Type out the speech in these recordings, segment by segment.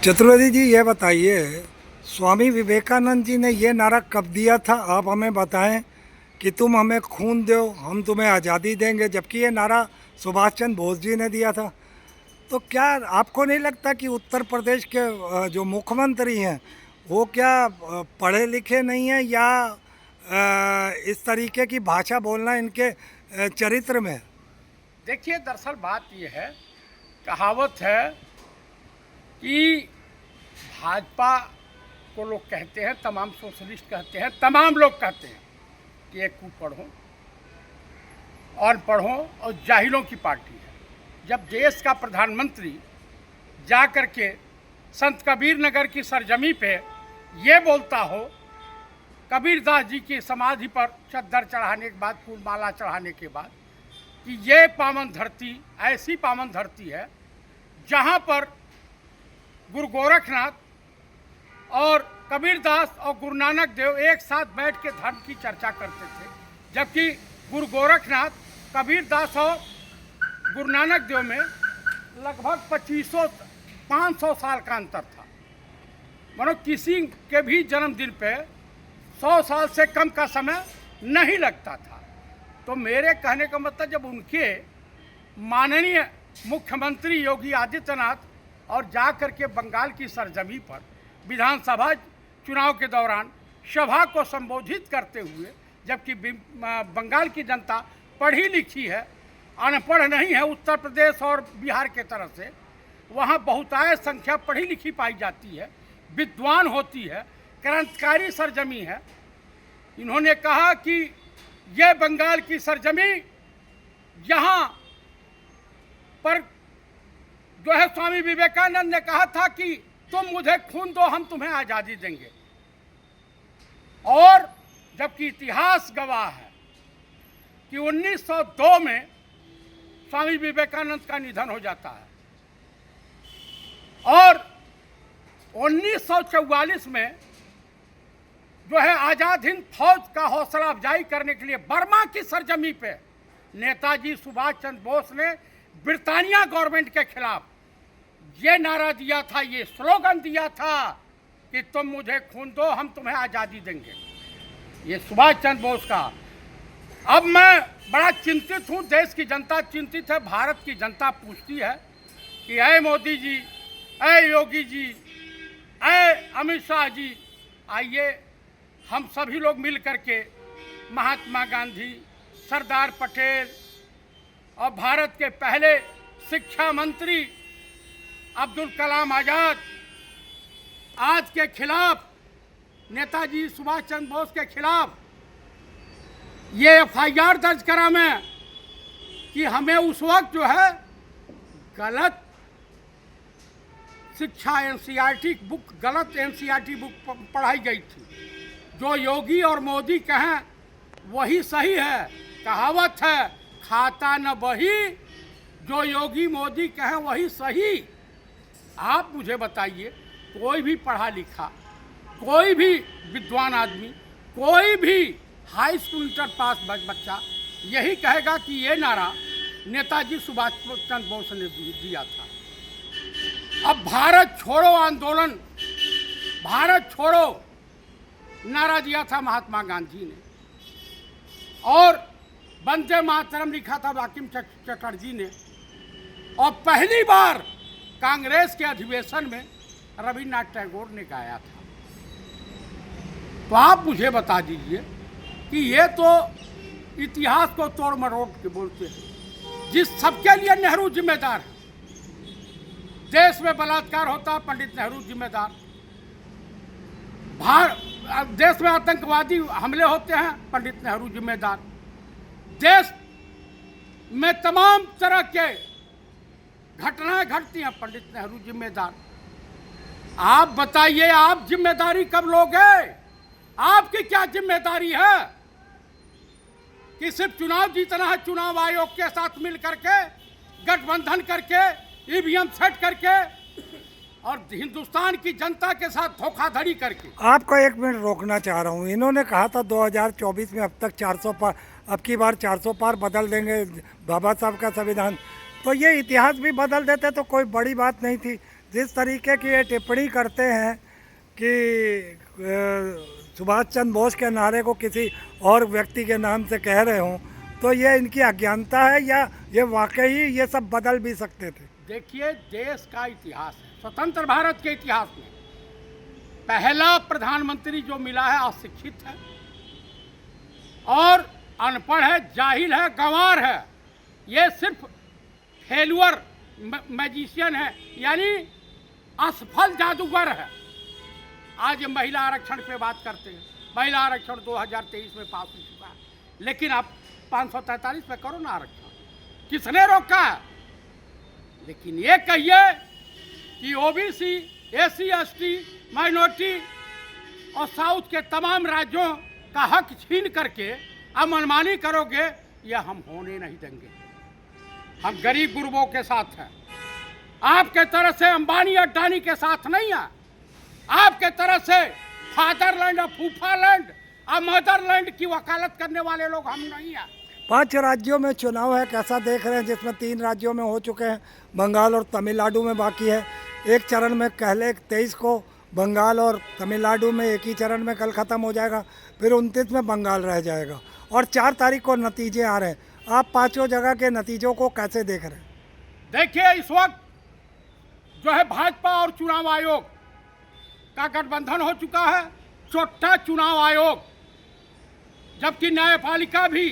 चतुर्वेदी जी, ये बताइए, स्वामी विवेकानंद जी ने ये नारा कब दिया था? आप हमें बताएं कि तुम हमें खून दो, हम तुम्हें आज़ादी देंगे, जबकि ये नारा सुभाष चंद्र बोस जी ने दिया था। तो क्या आपको नहीं लगता कि उत्तर प्रदेश के जो मुख्यमंत्री हैं वो क्या पढ़े लिखे नहीं हैं, या इस तरीके की भाषा बोलना इनके चरित्र में? देखिए, दरअसल बात यह है, कहावत है कि भाजपा को लोग कहते हैं, तमाम सोशलिस्ट कहते हैं, तमाम लोग कहते हैं कि एक पढ़ो और पढ़ो और जाहिलों की पार्टी है। जब देश का प्रधानमंत्री जा कर के संत कबीर नगर की सरजमी पे ये बोलता हो, कबीरदास जी की समाधि पर चद्दर चढ़ाने के बाद, फूल माला चढ़ाने के बाद, कि ये पावन धरती ऐसी पावन धरती है जहाँ पर गुरु गोरखनाथ और कबीरदास और गुरु नानक देव एक साथ बैठ के धर्म की चर्चा करते थे, जबकि गुरु गोरखनाथ, कबीरदास और गुरु नानक देव में लगभग 500 साल का अंतर था। मानो किसी के भी जन्मदिन पे 100 साल से कम का समय नहीं लगता था। तो मेरे कहने का मतलब, जब उनके माननीय मुख्यमंत्री योगी आदित्यनाथ और जा कर के बंगाल की सरजमी पर विधानसभा चुनाव के दौरान सभा को संबोधित करते हुए, जबकि बंगाल की जनता पढ़ी लिखी है, अनपढ़ नहीं है उत्तर प्रदेश और बिहार के तरफ से, वहाँ बहुतायत संख्या पढ़ी लिखी पाई जाती है, विद्वान होती है, क्रांतिकारी सरजमी है। इन्होंने कहा कि यह बंगाल की सरजमी, यहाँ पर जो है स्वामी विवेकानंद ने कहा था कि तुम मुझे खून दो, हम तुम्हें आज़ादी देंगे। और जबकि इतिहास गवाह है कि 1902 में स्वामी विवेकानंद का निधन हो जाता है और 1944 में जो है आज़ाद हिंद फौज का हौसला अफजाई करने के लिए बर्मा की सरजमी पे नेताजी सुभाष चंद्र बोस ने ब्रिटानिया गवर्नमेंट के खिलाफ ये नारा दिया था, ये स्लोगन दिया था कि तुम मुझे खून दो, हम तुम्हें आज़ादी देंगे। ये सुभाष चंद्र बोस का। अब मैं बड़ा चिंतित हूँ, देश की जनता चिंतित है, भारत की जनता पूछती है कि ऐ मोदी जी, ऐ योगी जी, ऐ अमित शाह जी, आइए हम सभी लोग मिल करके महात्मा गांधी, सरदार पटेल और भारत के पहले शिक्षा मंत्री अब्दुल कलाम आज़ाद, आज के खिलाफ, नेताजी सुभाष चंद्र बोस के खिलाफ ये FIR दर्ज करा मैं कि हमें उस वक्त जो है गलत शिक्षा NCERT बुक, गलत NCERT बुक पढ़ाई गई थी। जो योगी और मोदी कहें वही सही है। कहावत है, खाता न बही, जो योगी मोदी कहें वही सही। आप मुझे बताइए, कोई भी पढ़ा लिखा, कोई भी विद्वान आदमी, कोई भी हाई स्कूल इंटर पास बच्चा यही कहेगा कि ये नारा नेताजी सुभाष चंद्र बोस ने दिया था। अब भारत छोड़ो आंदोलन, भारत छोड़ो नारा दिया था महात्मा गांधी ने, और वंदे मातरम लिखा था बंकिम चटर्जी ने, और पहली बार कांग्रेस के अधिवेशन में रविन्द्रनाथ टैगोर ने गाया था। तो आप मुझे बता दीजिए कि ये तो इतिहास को तोड़ मरोड़ के बोलते हैं। जिस सबके लिए नेहरू जिम्मेदार है, देश में बलात्कार होता है, पंडित नेहरू जिम्मेदार, देश में आतंकवादी हमले होते हैं, पंडित नेहरू जिम्मेदार, देश में तमाम तरह के घटनाएं घटती हैं, पंडित नेहरू जिम्मेदार। आप बताइए, आप जिम्मेदारी कब लोगे? आपकी क्या जिम्मेदारी है कि सिर्फ चुनाव जीतना है, चुनाव आयोग के साथ मिल करके, गठबंधन करके, EVM सेट करके और हिंदुस्तान की जनता के साथ धोखाधड़ी करके? आपको एक मिनट रोकना चाह रहा हूँ। इन्होंने कहा था 2024 में अब तक 400 पार, अब की बार 400 पार बदल देंगे बाबा साहब का संविधान। तो ये इतिहास भी बदल देते तो कोई बड़ी बात नहीं थी। जिस तरीके की ये टिप्पणी करते हैं कि सुभाष चंद्र बोस के नारे को किसी और व्यक्ति के नाम से कह रहे हों, तो ये इनकी अज्ञानता है या ये वाकई ये सब बदल भी सकते थे? देखिए, देश का इतिहास है, स्वतंत्र भारत के इतिहास में पहला प्रधानमंत्री जो मिला है अशिक्षित है और अनपढ़ है, जाहिल है, गंवार है। ये सिर्फ फेलुअर मैजिशियन है, यानी असफल जादूगर है। आज ये महिला आरक्षण पे बात करते हैं। महिला आरक्षण 2023 में पास हो चुका है, लेकिन आप 543 पे करो ना आरक्षण, किसने रोका है? लेकिन ये कहिए कि ओबीसी, एससी, एसटी, माइनॉरिटी और साउथ के तमाम राज्यों का हक छीन करके अब मनमानी करोगे, यह हम होने नहीं देंगे। हम गरीब गुरबों के साथ हैं, आपके तरह से अंबानी अड्डानी के साथ नहीं है। आपके तरह से फादरलैंड और फूफालैंड और मदरलैंड की वकालत करने वाले लोग हम नहीं हैं। 5 राज्यों में चुनाव है, कैसा देख रहे हैं? जिसमें 3 राज्यों में हो चुके हैं, बंगाल और तमिलनाडु में बाकी है। एक चरण में पहले 23 को बंगाल और तमिलनाडु में एक ही चरण में कल ख़त्म हो जाएगा, फिर 29 में बंगाल रह जाएगा और 4 तारीख को नतीजे आ रहे हैं। आप 5 जगह के नतीजों को कैसे देख रहे हैं? देखिए, इस वक्त जो है भाजपा और चुनाव आयोग का गठबंधन हो चुका है, चौथा चुनाव आयोग, जबकि न्यायपालिका भी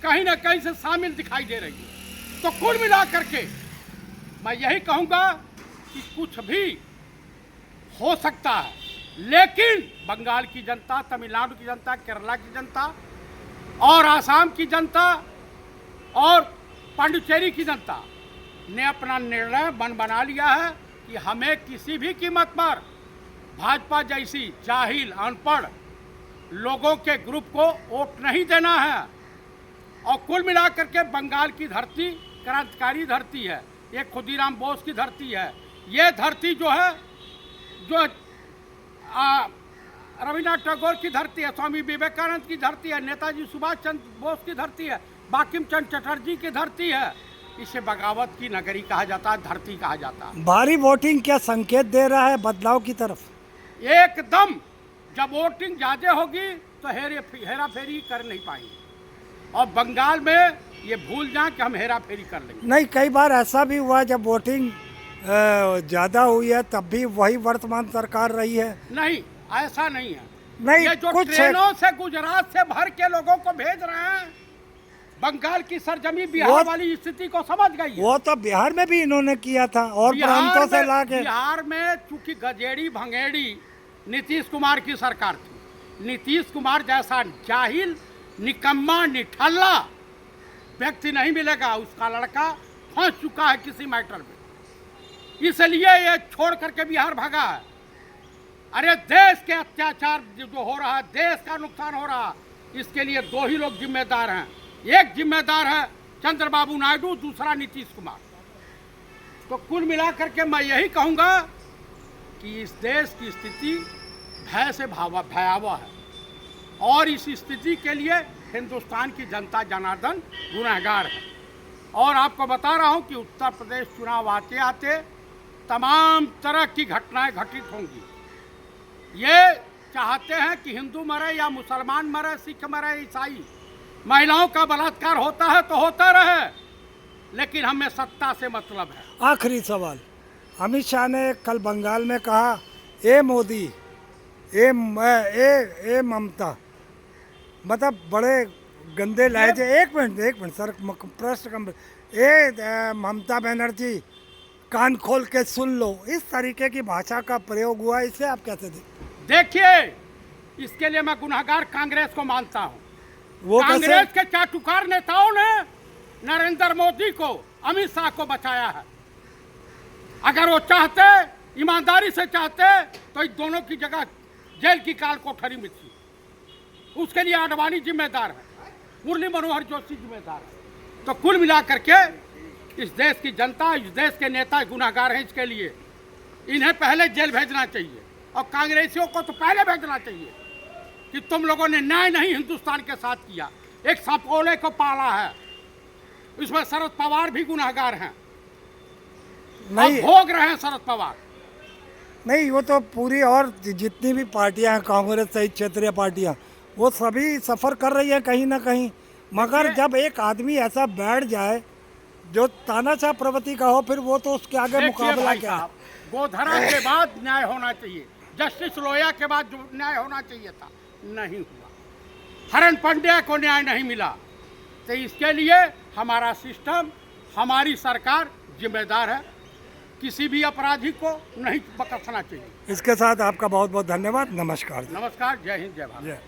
कहीं ना कहीं से शामिल दिखाई दे रही है। तो कुल मिलाकर के मैं यही कहूँगा कि कुछ भी हो सकता है, लेकिन बंगाल की जनता, तमिलनाडु की जनता, केरला की जनता और आसाम की जनता और पांडिचेरी की जनता ने अपना निर्णय बना लिया है कि हमें किसी भी कीमत पर भाजपा जैसी जाहिल, अनपढ़ लोगों के ग्रुप को वोट नहीं देना है। और कुल मिलाकर के बंगाल की धरती क्रांतिकारी धरती है, ये खुदीराम बोस की धरती है। ये धरती जो है, जो रविन्द्रनाथ टैगोर की धरती है, स्वामी विवेकानंद की धरती है, नेताजी सुभाष चंद्र बोस की धरती है, बांकिम चंद्र चटर्जी की धरती है। इसे बगावत की नगरी कहा जाता है, धरती कहा जाता है। भारी वोटिंग क्या संकेत दे रहा है बदलाव की तरफ? एकदम। जब वोटिंग ज़्यादा होगी तो हेरा फेरी कर नहीं पाएंगे, और बंगाल में ये भूल जाएं कि हम हेरा फेरी कर लेंगे। नहीं, कई बार ऐसा भी हुआ जब वोटिंग ज़्यादा हुई है तब भी वही वर्तमान सरकार रही है। नहीं, ऐसा नहीं है। नहीं, ये जो कुछ ट्रेनों से गुजरात से भर के लोगों को भेज रहे हैं, बंगाल की सरजमी बिहार वाली स्थिति को समझ गई है। वो तो बिहार में भी इन्होंने किया था और प्रांतों से लाके। बिहार में चूंकि गजेड़ी भंगेड़ी नीतीश कुमार की सरकार थी, नीतीश कुमार जैसा जाहिल, निकम्मा, निठल्ला व्यक्ति नहीं मिलेगा। उसका लड़का फंस चुका है किसी मैटर में, इसलिए ये छोड़ करके बिहार भागा है। अरे देश के अत्याचार जो हो रहा है, देश का नुकसान हो रहा है, इसके लिए 2 ही लोग जिम्मेदार हैं। एक जिम्मेदार है चंद्रबाबू नायडू, दूसरा नीतीश कुमार। तो कुल मिलाकर के मैं यही कहूँगा कि इस देश की स्थिति भय से भयावह है, और इस स्थिति के लिए हिंदुस्तान की जनता जनार्दन गुनहगार है। और आपको बता रहा हूं कि उत्तर प्रदेश चुनाव आते आते तमाम तरह की घटनाएं घटित होंगी। ये चाहते हैं कि हिंदू मरे या मुसलमान मरे, सिख मरे, ईसाई, महिलाओं का बलात्कार होता है तो होता रहे, लेकिन हमें सत्ता से मतलब है। आखिरी सवाल, अमित शाह ने कल बंगाल में कहा, ए मोदी, ए ममता, मतलब बड़े गंदे लहजे। एक मिनट सर, प्रश्न कम। ममता बनर्जी, कान खोल के सुन लो, इस तरीके की भाषा का प्रयोग हुआ, इसे आप कैसे देखिए, इसके लिए मैं गुनहगार कांग्रेस को मानता हूँ। कांग्रेस के चाटुकार नेताओं ने नरेंद्र मोदी को, अमित शाह को बचाया है। अगर वो चाहते, ईमानदारी से चाहते, तो इस दोनों की जगह जेल की काल कोठरी में थी। उसके लिए आडवाणी जिम्मेदार है, मुरली मनोहर जोशी जिम्मेदार है। तो कुल मिलाकर के इस देश की जनता, इस देश के नेता गुनहगार हैं। इसके लिए इन्हें पहले जेल भेजना चाहिए, और कांग्रेसियों को तो पहले भेजना चाहिए कि तुम लोगों ने न्याय नहीं हिंदुस्तान के साथ किया। एक सपोले को पाला है, इसमें शरद पवार भी गुनहगार हैं, नहीं भोग रहे हैं शरद पवार। नहीं, वो तो पूरी और जितनी भी पार्टियां हैं, कांग्रेस सहित क्षेत्रीय पार्टियां, वो सभी सफ़र कर रही हैं कहीं ना कहीं। मगर जब एक आदमी ऐसा बैठ जाए जो तानाशाह प्रवृत्ति का हो, फिर वो तो उसके आगे देखिए मुकाबला भाई क्या है। साहब, गोधरा के बाद न्याय होना चाहिए, जस्टिस लोया के बाद जो न्याय होना चाहिए था, नहीं हुआ। हरण पंड्या को न्याय नहीं मिला, तो इसके लिए हमारा सिस्टम, हमारी सरकार जिम्मेदार है। किसी भी अपराधी को नहीं बख्शना चाहिए। इसके साथ आपका बहुत बहुत धन्यवाद। नमस्कार। नमस्कार, जय हिंद, जय भारत। जय